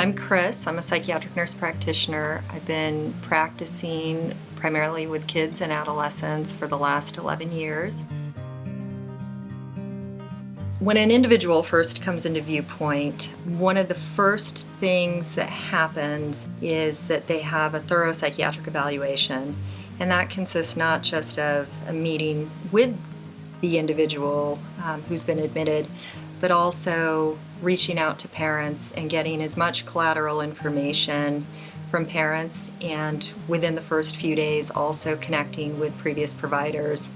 I'm Chris. I'm a psychiatric nurse practitioner. I've been practicing primarily with kids and adolescents for the last 11 years. When an individual first comes into Viewpoint, one of the first things that happens is that they have a thorough psychiatric evaluation, and that consists not just of a meeting with the individual who's been admitted, but also reaching out to parents and getting as much collateral information from parents, and within the first few days also connecting with previous providers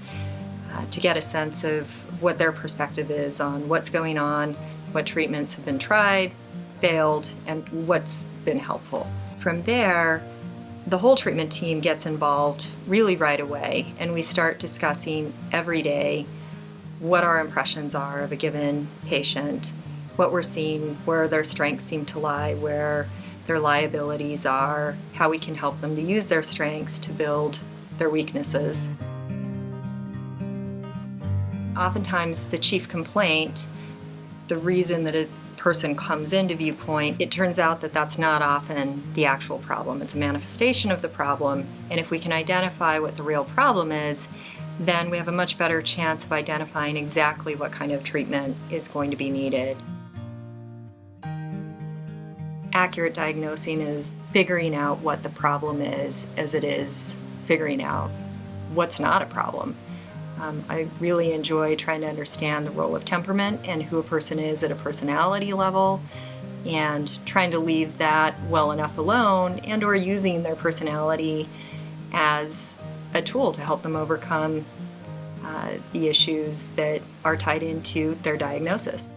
to get a sense of what their perspective is on what's going on, what treatments have been tried, failed, and what's been helpful. From there, the whole treatment team gets involved really right away, and we start discussing every day what our impressions are of a given patient, what we're seeing, where their strengths seem to lie, where their liabilities are, how we can help them to use their strengths to build their weaknesses. Oftentimes the chief complaint, the reason that a person comes into Viewpoint, it turns out that that's not often the actual problem. It's a manifestation of the problem, and if we can identify what the real problem is, then we have a much better chance of identifying exactly what kind of treatment is going to be needed. Accurate diagnosing is figuring out what the problem is as it is figuring out what's not a problem. I really enjoy trying to understand the role of temperament and who a person is at a personality level, and trying to leave that well enough alone, and or using their personality as a tool to help them overcome the issues that are tied into their diagnosis.